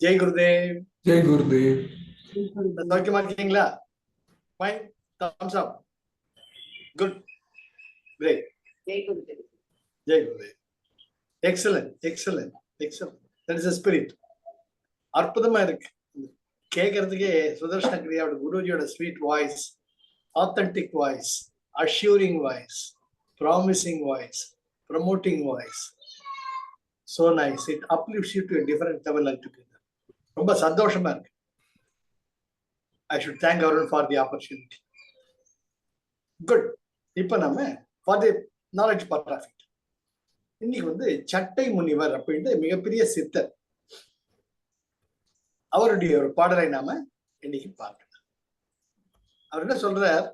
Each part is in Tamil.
ஜெய் குருதேவ். ஜெய் குருதேவ். சௌக்கியமா இருக்கீங்களா? Fine. Thumbs up. Good. Great. Jai Gurudev. Jai Gurudev. Excellent excellent excellent. That is a spirit. அற்புதமா இருக்கு கேட்கறதுக்கே. சுதர்ஷன கிரியாவோட குருஜியோட sweet voice, authentic voice, assuring voice, promising voice, promoting voice. So nice. It uplifts you to a different level altogether. ரொம்ப சந்தோஷமா இருக்கு. I should thank Arun for the opportunity. Good. இப்ப நம்ம for the knowledge part of it. இன்னைக்கு சட்டை முனிவர் அப்படின்ற மிகப்பெரிய சித்தர், அவருடைய ஒரு பாடலை நாம இன்னைக்கு பார்க்கலாம். அவர் என்ன சொல்றார்?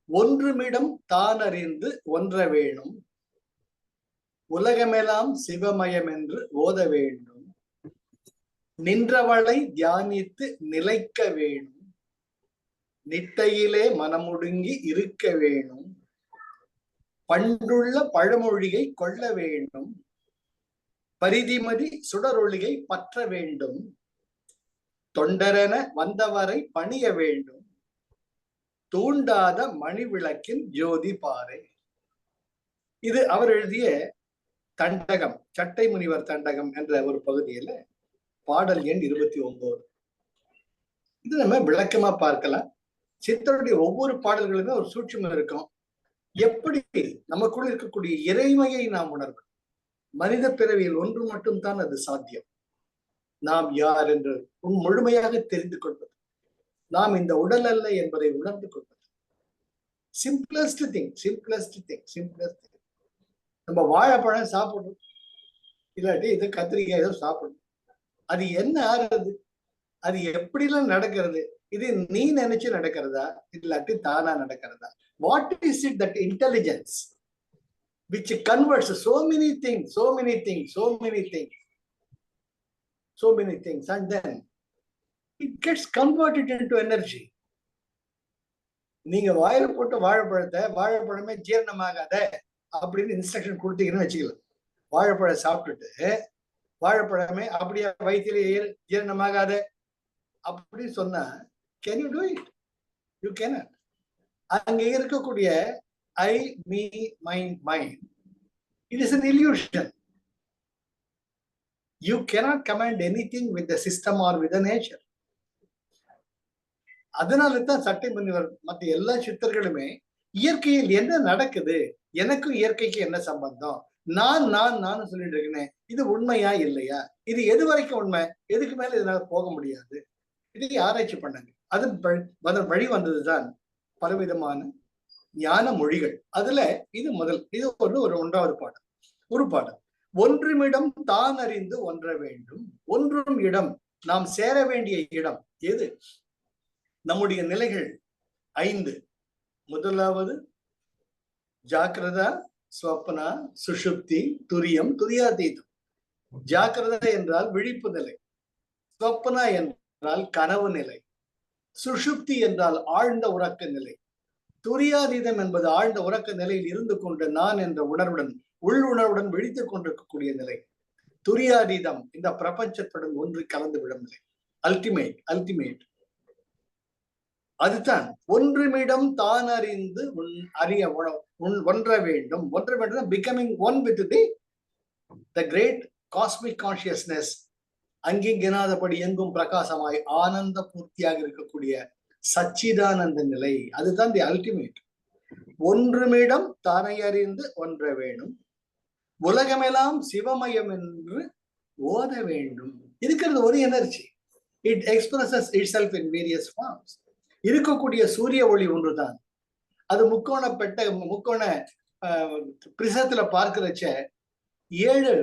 ஒன்றுமிடம் தான் அறிந்து ஒன்ற வேணும், உலகமெல்லாம் சிவமயம் என்று ஓத வேண்டும், நின்றவளை தியானித்து நிலைக்க வேணும், நிட்டையிலே மனமுடுங்கி இருக்க வேணும், பண்டுள்ள பழமொழியை கொள்ள வேண்டும், பரிதிமதி சுடரொளியை பற்ற வேண்டும், தொண்டரென வந்தவரை பணிய வேண்டும், தூண்டாத மணி விளக்கின் ஜோதி பாறை. இது அவர் எழுதிய தண்டகம், சட்டை முனிவர் தண்டகம் என்ற ஒரு பகுதியில பாடல் எண் 29. இது நம்ம விளக்கமா பார்க்கலாம். சித்தருடைய ஒவ்வொரு பாடல்களுமே ஒரு சூட்சுமம் இருக்கும். எப்படி நமக்குள் இருக்கக்கூடிய இறைமையை நாம் உணர்வோம். மனித பிறவியில் ஒன்று மட்டும்தான் அது சாத்தியம். நாம் யார் என்று முழுமையாக தெரிந்து கொள்வது, நாம் இந்த உடல் அல்ல என்பதை உணர்ந்து கொள்வது. Simplest thing, simplest thing, simplest thing. நம்ம வாழைப்பழம் சாப்பிடுறோம், இல்லாட்டி இது கத்திரிக்காய் ஏதோ சாப்பிடணும். அது என்ன ஆறுது? அது எப்படிலாம் நடக்கிறது? இது நீ நினைச்சு நடக்கிறதா இல்லாட்டி தானா நடக்கிறதா? What is it that intelligence which converts so many things, so many things, so many things, so many things, and then it gets converted into energy. நீங்க வாயில போட்ட வாழைப்பழத்தை வாழைப்பழமே ஜீரணமாகாத அப்படின்னு இன்ஸ்ட்ரக்ஷன் கொடுத்தீங்கன்னு வச்சுக்கலாம். வாழைப்பழம் சாப்பிட்டுட்டு வாழைப்பழமே அப்படியே வயிற்றிலே ஜீரணமாகாத அப்படின்னு சொன்னா, can you do it? You cannot. அங்க இருக்கக்கூடிய I, me, mind, mind, it is an illusion. You cannot command anything with the system or with the nature. அதனால தான் சட்டை முனிவர் மற்ற எல்லா சித்தர்களுமே இயற்கையில் என்ன நடக்குது, எனக்கும் இயற்கைக்கு என்ன சம்பந்தம், நான் நான் நான் சொல்லிட்டு இருக்கேன், இது உண்மையா இல்லையா, இது எது வரைக்கும் உண்மை, எதுக்கு மேல இதனால போக முடியாது, இதை ஆராய்ச்சி பண்ணாங்க. அது வழி வந்ததுதான் பலவிதமான ஞான மொழிகள். அதுல இது முதல், இது ஒரு 1வது பாடம். ஒரு பாடம், ஒன்றுமிடம் தான் அறிந்து ஒன்ற வேண்டும். ஒன்றும் இடம், நாம் சேர வேண்டிய இடம் எது? நம்முடைய நிலைகள் 5. முதலாவது ஜாக்கிரதா, ஸ்வப்னா, சுஷுப்தி, துரியம், துரியாதீதம். ஜாக்கிரதா என்றால் விழிப்பு நிலை, ஸ்வப்னா என்றால் கனவு நிலை, சுஷுப்தி என்றால் ஆழ்ந்த உறக்க நிலை, துரியாதீதம் என்பது ஆழ்ந்த உறக்க நிலையில் இருந்து கொண்டு நான் என்ற உணர்வுடன், உள்ளுணர்வுடன் விழித்துக் கொண்டிருக்கக்கூடிய நிலை. துரியாதீதம் இந்த பிரபஞ்சத்துடன் ஒன்று கலந்து விடும் நிலை. Ultimate, ultimate. அதுதான் ஒன்றுமிடம் தான் அறிந்து அறிய ஒன்ற வேண்டும். ஒன்ற வேண்டும், becoming one with the great cosmic consciousness. அங்கிங்கெனாதபடி எங்கும் பிரகாசமாய் ஆனந்த பூர்த்தியாக இருக்கக்கூடிய சச்சிதானந்த நிலை. அதுதான் தி அல்டிமேட். ஒன்றுமிடம் தானை அறிந்து ஒன்ற வேணும், உலகமெல்லாம் சிவமயம் என்று ஓத வேண்டும். இருக்கிறது ஒரு energy. It expresses itself in various forms. இருக்கக்கூடிய சூரிய ஒளி ஒன்றுதான். அது முக்கோண பிரிசத்துல பார்க்கிறச்ச 7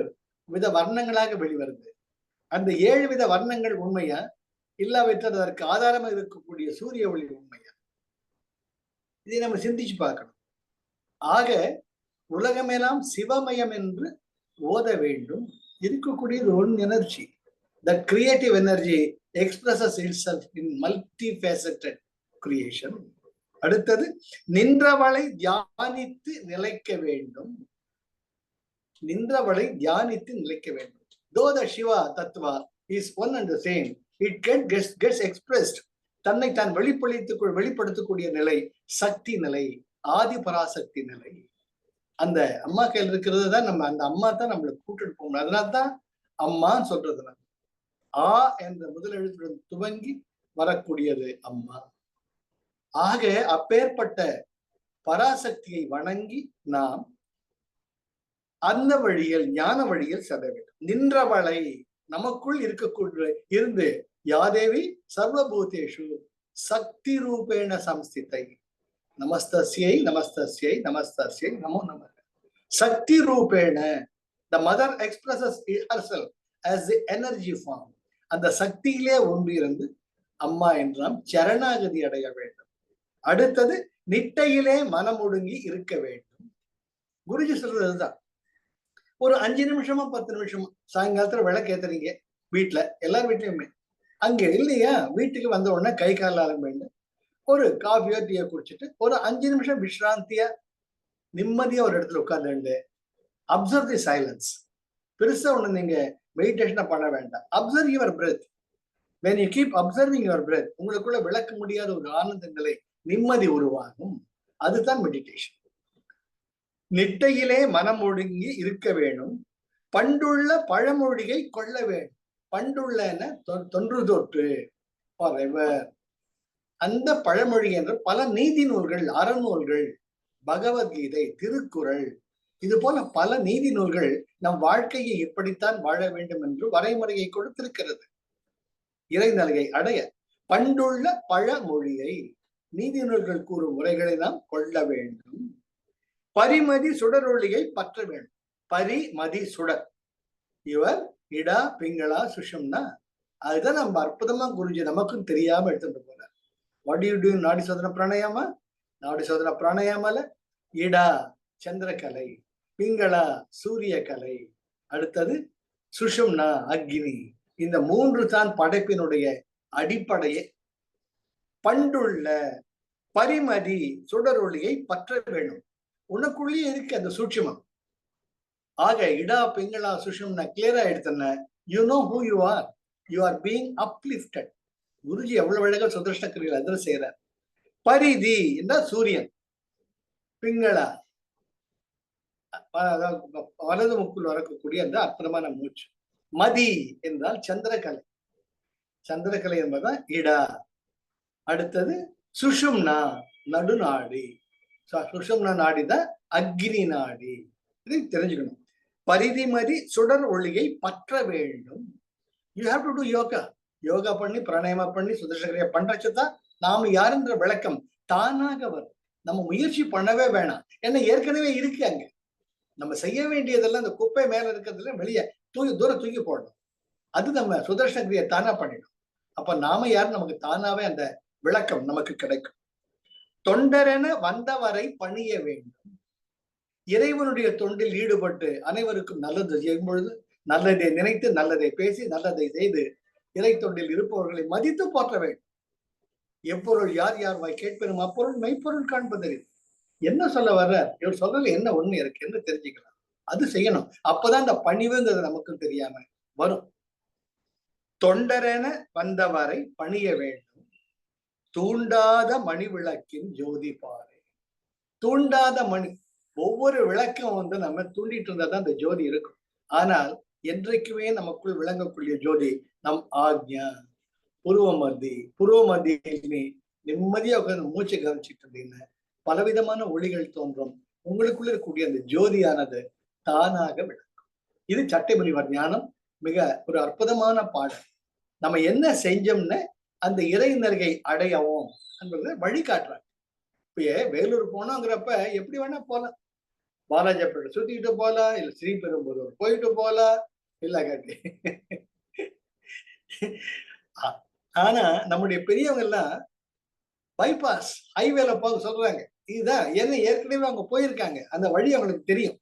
வித வர்ணங்களாக வெளிவருது. அந்த 7 வித வர்ணங்கள் உண்மையா இல்லாவிட்டால் அதற்கு ஆதாரமாக இருக்கக்கூடிய சூரிய ஒளி உண்மையா? இதை நம்ம சிந்திச்சு பார்க்கணும். ஆக உலகமெல்லாம் சிவமயம் என்று ஓத வேண்டும். இருக்கக்கூடியது one energy. That creative energy expresses itself in multifaceted creation. அடுத்தது, நின்றவளை தியானித்து நிலைக்க வேண்டும். நின்றவளை தியானித்து நிலைக்க வேண்டும். Though the Shiva Tattva is one and the same. It gets expressed. தன்னை தான் வெளிப்படுத்தக்கூடிய நிலை சக்தி நிலை, ஆதி பராசக்தி நிலை. அந்த அம்மா கையில் இருக்கிறது தான் நம்ம, அந்த அம்மா தான் நம்மளை கூட்டிட்டு போகணும். அதனால்தான் அம்மான்னு சொல்றது. ஆ என்ற முதல் எழுத்துடன் துவங்கி வரக்கூடியது அம்மா. ஆக அப்பேற்பட்ட பராசக்தியை வணங்கி நாம் அந்த வழியில் ஞான வழியில் செல்ல வேண்டும். நின்றவளை நமக்குள் இருந்து யாதேவி சர்வபூதேஷு சக்தி ரூபேண சம்ஸ்திதை நமஸ்தஸ்யை நமஸ்தஸ்யை நமஸ்தஸ்யை நமோ நமக. சக்தி ரூபேண, the mother expresses herself as the energy form. அந்த சக்தியிலே ஒன்றிருந்து அம்மா என்றாம் சரணாகதி அடைய வேண்டும். அடுத்தது நிட்டையிலே மனம் ஒடுங்கி இருக்க வேண்டும். குருஜி சொல்றதுதான். ஒரு 5 நிமிஷமா 10 நிமிஷமா சாயங்காலத்துல விளக்கு ஏத்துறீங்க வீட்டுல, எல்லார் வீட்லயுமே. அங்க இல்லையா, வீட்டுக்கு வந்த உடனே கை கால் வேண்டும், ஒரு காஃபியோ டீயோ குடிச்சிட்டு ஒரு 5 நிமிஷம் விஸ்ராந்தியா நிம்மதியா ஒரு இடத்துல உட்கார்ந்து அப்சர்வ் தி சைலன்ஸ். பெருசா ஒண்ணு நீங்க மெடிடேஷனை பண்ண வேண்டாம். Observe your breadth. when you keep observing your breath, உங்களுக்குள்ள விளக்க முடியாத ஒரு ஆனந்த நிலை, நிம்மதி உருவாகும். அதுதான் மெடிடேஷன். நிட்டையிலே மனம் ஒடுங்கி இருக்க வேணும். பண்டுள்ள பழமொழியை கொள்ள வேண்டும். பண்டுள்ள தொன்று தொற்று forever. அந்த பழமொழி என்ற பல நீதி நூல்கள், அறநூல்கள், பகவத்கீதை, திருக்குறள், இது போல பல நீதி நூல்கள் நம் வாழ்க்கையை இப்படித்தான் வாழ வேண்டும் என்று வரைமுறையை கொடுத்திருக்கிறது. இறைநிலையை அடைய பண்டுள்ள பழமொழியை, நீதி நூல்கள் கூறும் முறைகளை நாம் கொள்ள வேண்டும். பரிமதி சுடரொளியை பற்ற வேண்டும். பரிமதி சுடர், இவர் இடா பிங்களா சுஷும்னா, அதுதான் நம்ம அற்புதமா குருஜி நமக்கும் தெரியாம எடுத்துட்டு போறார். வாட் யூ டூ நாடி சோதன பிராணாயாமா? நாடி சோதன பிராணாயாமால இடா சந்திரகலை, பிங்களா சூரிய கலை, அடுத்தது சுஷும்னா அக்னி. இந்த 3 தான் படைப்பினுடைய அடிப்படையே. பண்டுள்ள பரிமதி சுடரொளியை பற்ற வேண்டும். உனக்குள்ளேயே இருக்கு அந்த சூட்சுமம். ஆக இடா பிங்களா சுஷும்னா கிளியரா எடுத்தன. You know who you are. You are being uplifted. Guruji எவ்வளவு அழகா சுதர்ஷ்ணக்கிரியில் அதில் செய்யறார். பரிதி என்றால் சூரியன், பிங்களா வலது முக்குள் வரக்கூடிய அந்த அற்புதமான மூச்சு. மதி என்றால் சந்திரகலை. சந்திரகலை என்பதுதான் இடா. அடுத்தது சுஷும்னா நடுநாடி. சுஷும்னா நாடிதான் அக்னி நாடி. இதை தெரிஞ்சுக்கணும். பரிதிமதி சுடர் ஒளியை பற்ற வேண்டும். You have to to yoga. Yoga பண்ணி பிராணாயாமா பண்ணி சுதர்ஷகிரியா பண்றச்சுதான் நாம யாருன்ற விளக்கம் தானாக வரும். நம்ம முயற்சி பண்ணவே வேணாம். ஏன்னா ஏற்கனவே இருக்கு அங்க. நம்ம செய்ய வேண்டியதெல்லாம் அந்த குப்பை மேல இருக்கிறதுல வெளியே தூரம் தூக்கி போடணும். அது நம்ம சுதர்ஷகிரியை தானா பண்ணிடும். அப்ப நாம யாரு, நமக்கு தானாவே அந்த விளக்கம் நமக்கு கிடைக்கும். தொண்டரென வந்தவரை பணிய வேண்டும். இறைவனுடைய தொண்டில் ஈடுபட்டு அனைவருக்கும் நல்லது செய்யும் பொழுது, நல்லதை நினைத்து நல்லதை பேசி நல்லதை செய்து இறை தொண்டில் இருப்பவர்களை மதித்து போற்ற வேண்டும். எப்பொருள் யார் யார் வாய் கேட்பெறும் அப்பொருள் மெய்ப்பொருள் காண்பதில். என்ன சொல்ல வர்ற, இவர் சொல்றதுல என்ன ஒண்ணு இருக்கு என்ன தெரிஞ்சுக்கலாம். அது செய்யணும். அப்பதான் இந்த பணிவுங்கிறது நமக்கு தெரியாம வரும். தொண்டரென வந்தவரை பணிய வேண்டும். தூண்டாத மணி விளக்கின் ஜோதி பாறை. தூண்டாத மணி, ஒவ்வொரு விளக்கம் நம்ம தூண்டிட்டு இருந்தா தான் அந்த ஜோதி இருக்கும். ஆனால் என்றைக்குமே நமக்குள் விளங்கக்கூடிய ஜோதி நம் ஆக்ஞா. புருவ மத்தியிலுமே நிம்மதியா உட்கார்ந்து மூச்சை கவனிச்சுட்டு இருந்தீங்கன்னா பலவிதமான ஒளிகள் தோன்றும். உங்களுக்குள்ள இருக்கக்கூடிய அந்த ஜோதியானது தானாக விளக்கும். இது சட்டைமுனிவர் ஞானம். மிக ஒரு அற்புதமான பாடல். நம்ம என்ன செஞ்சோம்னு அந்த இறை நெருகை அடையவும் என்பதை வழிகாட்டுறாங்க. இப்ப வேலூர் போனோங்கிறப்ப எப்படி வேணா போலாம். பாலாஜிப்பேட்டை சுத்திக்கிட்டு போலாம், இல்ல ஸ்ரீபெரும்புதூர் போயிட்டு போலாம், இல்ல கட்டி. ஆனா நம்முடைய பெரியவங்க எல்லாம் பைபாஸ் ஹைவேல போக சொல்றாங்க. இதுதான் என்ன, ஏற்கனவே அவங்க போயிருக்காங்க, அந்த வழி அவங்களுக்கு தெரியும்.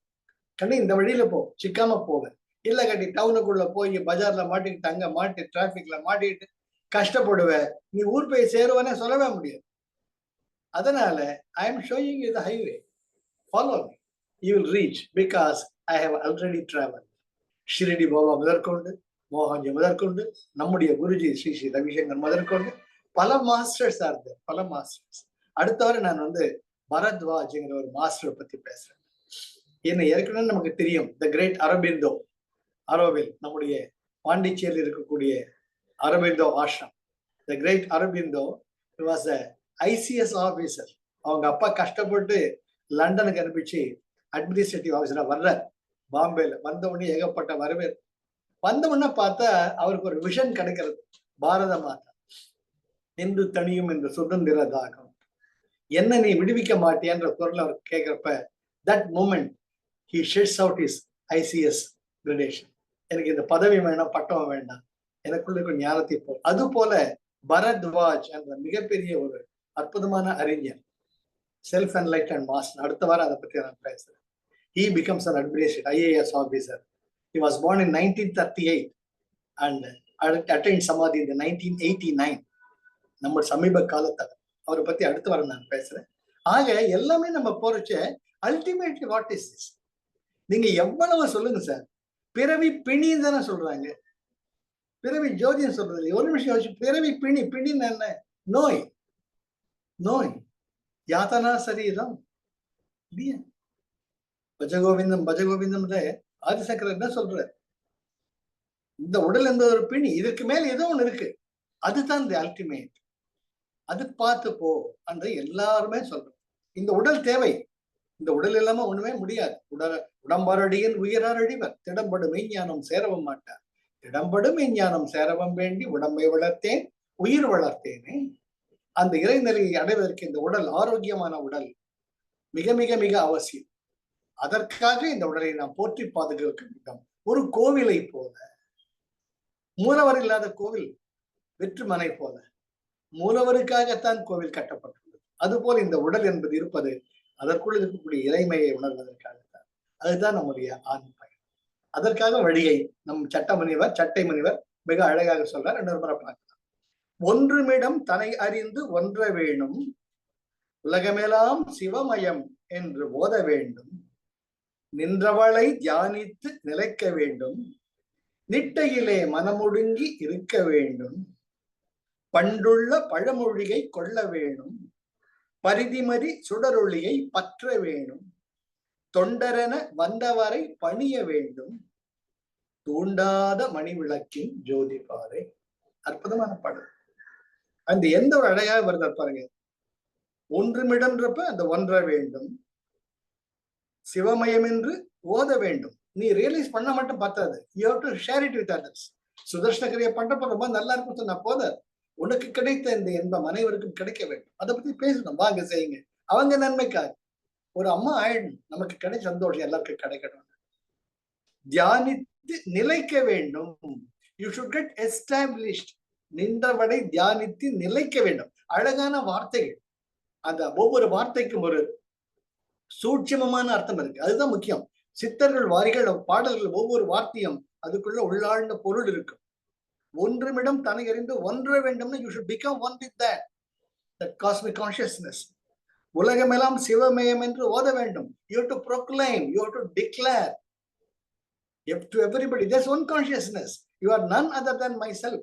கண்ணு இந்த வழியில போ, சிக்காம போக. இல்ல கட்டி டவுனுக்குள்ள போய் பஜார்ல மாட்டிக்கிட்டு அங்க மாட்டி டிராபிக்ல மாட்டிக்கிட்டு கஷ்டப்படுவ. நீ ஊர் போய் சேருவனே சொல்லவே முடியாது. அதனால I am showing you the highway, follow me, you will reach because I have already travel. Shirdi Baba முதற்கொண்டு மோகன்ஜி முதற்கொண்டு நம்முடைய குருஜி ஸ்ரீ ஸ்ரீ ரவிசங்கர் முதற்கொண்டு பல மாஸ்டர்ஸ் இருக்கு, பல மாஸ்டர்ஸ். அடுத்தவரை நான் பரத்வாஜ்ங்கிற ஒரு மாஸ்டர் பத்தி பேசுறேன். என்ன ஏற்கனவே நமக்கு தெரியும், த கிரேட் அரபிந்தோ, அரோவில் நம்முடைய பாண்டிச்சேரியில் இருக்கக்கூடிய Aurobindo Ashram. The great Aurobindo was a ICS officer. அவங்க அப்பா கஷ்டப்பட்டு லண்டனுக்கு அனுப்பிச்சு அட்மினிஸ்ட்ரேட்டிவ் ஆஃபீஸரா வர்ற. பாம்பேல வந்தவுடனே ஏகப்பட்ட வரவேற்பு. வந்தவுடனே பார்த்தா அவருக்கு ஒரு விஷன் கிடைக்கிறது. பாரத மாதா என்று தனியும் என்று சுதந்திர தாகம், என்ன நீ விடுவிக்க மாட்டியன்ற குரல் அவர் கேட்கிறப்ப, that moment he sheds out his ICS gradation. எனக்கு இந்த பதவி வேண்டாம், பட்டம் வேண்டாம், எனக்குள்ள இருக்கிற ஞானத்தை போ. அது போல பரத்வாஜ் என்ற மிகப்பெரிய ஒரு அற்புதமான அறிஞர், செல்ஃப் என்லைட்டன் மாஸ்டர். அடுத்த வாரம் அதை பத்தி நான் பேசுறேன். He becomes an administrative IAS officer. He was born in 1938 and attained Samadhi in 1989. நம்ம சமீப காலத்துல அவரை பத்தி அடுத்த வாரம் நான் பேசுறேன். ஆக எல்லாமே நம்ம போறச்ச அல்டிமேட்லி வாட் இஸ் திஸ்? நீங்க எவ்வளவு சொல்லுங்க சார், பிறவி பிணின்னு தானே சொல்றாங்க. பிறவி ஜோதின்னு சொல்றது ஒரு நிமிஷம் யோசிச்சு, பிறவி பிணி, பிணின்னு என்ன? நோய், நோய், யாத்தனா சரீரம். பஜகோவிந்தம் பஜகோவிந்தம் ஆதிசங்கர் என்ன சொல்ற, இந்த உடல் என்ற ஒரு பிணி, இதற்கு மேல ஏதோ ஒண்ணு இருக்கு, அதுதான் இந்த அல்டிமேட். அது பார்த்து போ என்று எல்லாருமே சொல்றோம். இந்த உடல் தேவை, இந்த உடல் இல்லாம ஒண்ணுமே முடியாது. உடம்பரடியின் உயிரார் அழிவர், திடம்படும் மெய்ஞானம் சேரவும் மாட்டார். திடம்படும் மெய்ஞானம் சேரவும் வேண்டி உடம்பை வளர்த்தேன் உயிர் வளர்த்தேனே. அந்த இறைநிலையை அடைவதற்கு இந்த உடல், ஆரோக்கியமான உடல் மிக மிக மிக அவசியம். அதற்காக இந்த உடலை நாம் போற்றி பாதுகாக்க வேண்டும். ஒரு கோவிலை போல, மூலவர் இல்லாத கோவில் வெற்றுமனை போல, மூலவருக்காகத்தான் கோவில் கட்டப்பட்டுள்ளது. அதுபோல் இந்த உடல் என்பது இருப்பது அதற்குள் இருக்கக்கூடிய இறைமையை உணர்வதற்காகத்தான். அதுதான் நம்முடைய ஆன்ம பயன். அதற்காக வழியை நம் சட்டை முனிவர் மிக அழகாக சொல்றார். இன்னொரு முறை பார்க்கலாம். ஒன்றுமிடம் தன்னை அறிந்து ஒன்ற வேணும், உலகமெல்லாம் சிவமயம் என்று ஓத வேண்டும், நின்றவளை தியானித்து நிலைக்க வேண்டும், நிட்டையிலே மனமுடுங்கி இருக்க வேண்டும், பண்டுள்ள பழமொழியை கொள்ள வேணும், பரிதிமதி சுடரொளியை பற்ற வேணும், தொண்டரென வந்தவரை பணிய வேண்டும், தூண்டாத மணி விளக்கின் ஜோதி பாறை. அற்புதமான பாடல். அந்த எந்த ஒரு அழகாக வருது பாருங்க. ஒன்றுமிடம்ன்றப்ப அந்த ஒன்ற வேண்டும், சிவமயம் என்று ஓத வேண்டும். நீ ரியலைஸ் பண்ண மட்டும் பார்த்தாது, you have to share it with others. சுதர்ஷனகிரியை பண்றப்ப ரொம்ப நல்லா இருக்கும் சொன்னா போதாது, உனக்கு கிடைத்த இந்த இன்பம் அனைவருக்கும் கிடைக்க வேண்டும். அதை பத்தி பேசணும், வாங்க செய்யுங்க, அவங்க நன்மைக்காக. ஒரு அம்மா ஆயிடும், நமக்கு கிடைச்ச சந்தோஷம் எல்லாருக்கும் கிடைக்கணும். தியானித்து நிலைக்க வேண்டும். You should get established. நின்றவடை தியானித்து நிலைக்க வேண்டும். அழகான வார்த்தைகள். அந்த ஒவ்வொரு வார்த்தைக்கும் ஒரு சூட்சமமான அர்த்தம் இருக்கு. அதுதான் முக்கியம். சித்தர்கள் வாரிகள் பாடல்கள் ஒவ்வொரு வார்த்தையும் அதுக்குள்ள உள்ளாழ்ந்த பொருள் இருக்கும். ஒன்றுமிடம் தன்னை அறிந்து ஒன்ற வேண்டும்னு you should become one with that cosmic consciousness. உலகமெல்லாம் சிவமயம் என்று ஓத வேண்டும். You have to proclaim, you have to declare to everybody there's one consciousness. You are none other than myself.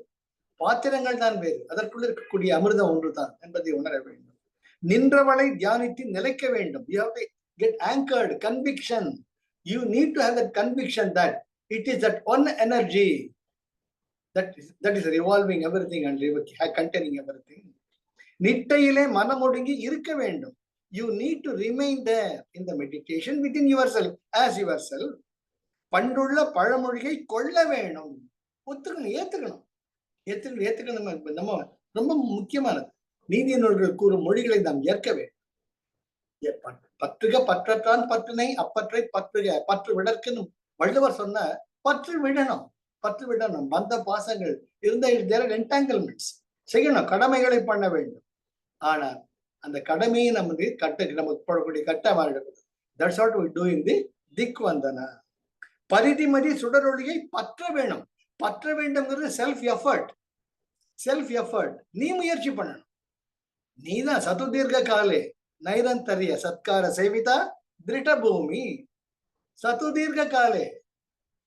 பாத்திரங்கள் தான் வேறு, அதற்குள்ள இருக்கக்கூடிய அமிர்தம் ஒன்றுதான் என்பதை உணர வேண்டும். நின்றவளை தியானித்து நிலைக்க வேண்டும். You have to get anchored, conviction. You need to have that conviction that it is that one energy that is revolving everything and containing everything. நிட்டையிலே மனமுடுங்கி இருக்க வேண்டும். You need to remain there in the meditation within yourself as yourself. பண்டுள்ள பழமொழியை கொள்ள வேணும். ஒத்துக்கணும், ஏத்துக்கணும். நம்ம ரொம்ப முக்கியமானது. நீதி நூல்கள் கூறும் மொழிகளை நாம் ஏற்க வேண்டும். பற்றுக பற்றற்றான் பற்றினை அப்பற்றை பற்றுக பற்று விடற்கணும் வள்ளுவர் சொன்ன பற்று விடணும். பந்த பாசங்கள் இருந்த என்டாங்கிள்மெண்ட்ஸ் செய்யணும், கடமைகளை பண்ண வேண்டும். ஆனால் அந்த கடமையை நமக்கு நமக்கு போடக்கூடிய கட்டமாக that's what we do in the திக்வந்தனா. பரிதிமதி சுடரொளியை பற்ற வேணும். பற்ற வேண்டும்ங்கிறது செல்ஃப் எஃபர்ட். நீ முயற்சி பண்ணணும். நீதான் சதுதீர்க்க காலே நைரந்தரிய சத்கார சேவிதா திருட பூமி. சதுதீர்க்க காலே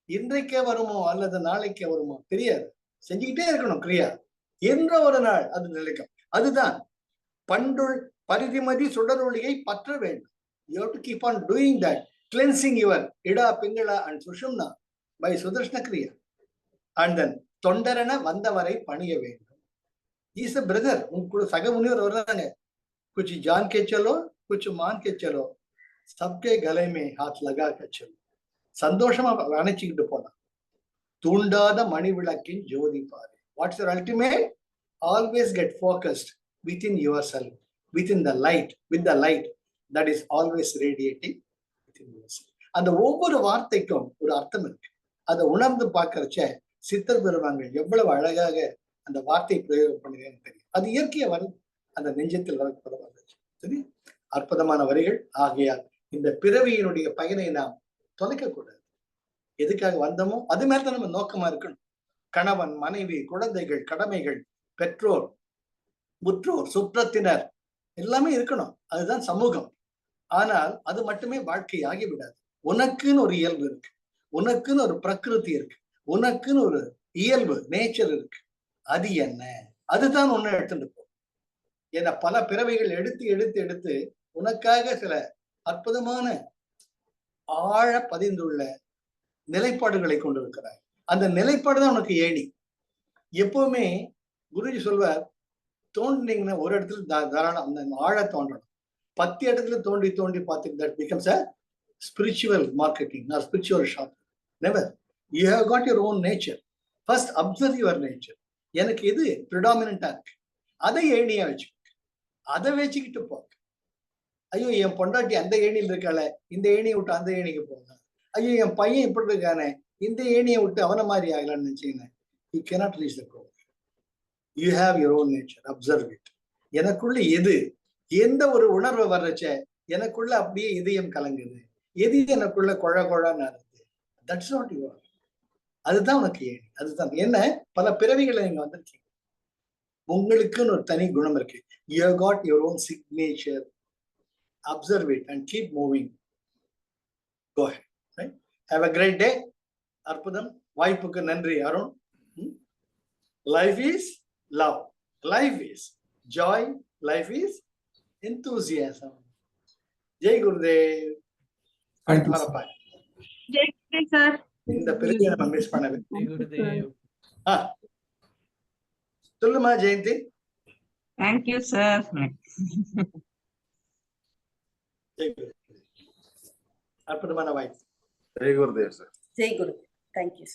இன்றைக்கே வருமோ அல்லது நாளைக்கே வருமோ தெரியாது. செஞ்சுக்கிட்டே இருக்கணும் கிரியா. என்ற ஒரு நாள் அது நிலைக்கும். அதுதான் பண்டுள் பரிதிமதி சுடரொளியை பற்ற வேண்டும். You have to keep on doing that, cleansing your ida, pingala and sushumna by sudarshana kriya. And then தொண்டரன வந்தவரை பணிய வேண்டும். Is a brother. உங்க சக முனிவர் வர்றாங்க. कुछ जान के चलो, कुछ मान के चलो, सबके गले में हाथ लगा के चलो. சந்தோஷமா அணைச்சிக்கிட்டு போனா. தூண்டாத மணி விளக்கின் ஜோதி பாரு. What's your ultimate? Always get focused within yourself, within the light, with the light that is always radiating within yourself. அந்த ஒவ்வொரு வார்த்தைக்கும் ஒரு அர்த்தம் இருக்கு. அதை உணர்ந்து பார்க்கறச்ச சித்தர் பெருமாங்கள் எவ்வளவு அழகாக அந்த வார்த்தை பிரயோகம் பண்ணுறேன்னு தெரியும். அது இயற்கையா வருது, அந்த நெஞ்சத்தில் வரப்பட வந்துச்சு. சரி, அற்புதமான வரிகள். ஆகையால் இந்த பிறவியினுடைய பயனை நாம் தொலைக்க கூடாது. எதுக்காக வந்தோமோ அது மேலதான் நம்ம நோக்கமா இருக்கணும். கணவன், மனைவி, குழந்தைகள், கடமைகள், பெற்றோர், முற்றோர், சுற்றத்தினர் எல்லாமே இருக்கணும். அதுதான் சமூகம். ஆனால் அது மட்டுமே வாழ்க்கை ஆகிவிடாது. உனக்குன்னு ஒரு இயல்பு இருக்கு, உனக்குன்னு ஒரு பிரகிருதி இருக்கு, உனக்குன்னு ஒரு இயல்பு நேச்சர் இருக்கு. அது என்ன? அதுதான் ஒண்ணு எடுத்துட்டு போ. ஏன்னா பல பிறவைகள் எடுத்து எடுத்து எடுத்து உனக்காக சில அற்புதமான ஆழ பதிந்துள்ள நிலைப்பாடுகளை கொண்டிருக்கிறார். அந்த நிலைப்பாடு தான் உனக்கு ஏணி. எப்பவுமே குருஜி சொல்வார், தோண்டினீங்கன்னா ஒரு இடத்துல தாராளம் அந்த ஆழ தோன்றணும். 10 இடத்துல தோண்டி தோண்டி பார்த்து that becomes a spiritual marketing or spiritual shop. Never. You have got your own nature. First observe your nature. எனக்கு எது predominant-ஆ இருக்கு அதை ஏணியா வச்சு, அதை வச்சுக்கிட்டு போ. ஐயோ என் பொண்டாட்டி அந்த ஏணியில் இருக்காள, இந்த ஏணியை விட்டு அந்த ஏணிக்கு போங்க. ஐயோ என் பையன் இப்படி இருக்கானே, இந்த ஏணியை விட்டு அவனை மாதிரி ஆகலான்னு நினைச்சீங்கன்னா you cannot reach the goal. You have your own nature. Observe it. எனக்குள்ள எது, எந்த ஒரு உணர்வு வர்றச்ச எனக்குள்ள அப்படியே இதயம் கலங்குது, எது எனக்குள்ள கொழன்னு ஆகுது. That's not you are. அதுதான் உனக்கு ஏணி. அதுதான் என்ன, பல பிறவிகளை நீங்க வந்திருக்கீங்க. உங்களுக்குன்னு ஒரு தனி குணம் இருக்கு. You have got your own signature. Observe it and keep moving. Go ahead. Right? Have a great day. அற்புதம். வாய்ப்புக்கு நன்றி Arun. Life is love. Life is joy. Life is enthusiasm. Jai Gurudev. Jai sir. இந்த பெரிய நம்ம மிஸ் பண்ணவே. ஜெய் குருதேவ். சொல்லுமா ஜெயந்தி. Thank you sir. அற்புதமான வாய்ப்பு. Jai Gurudev sir. Jai Guru. Thank you.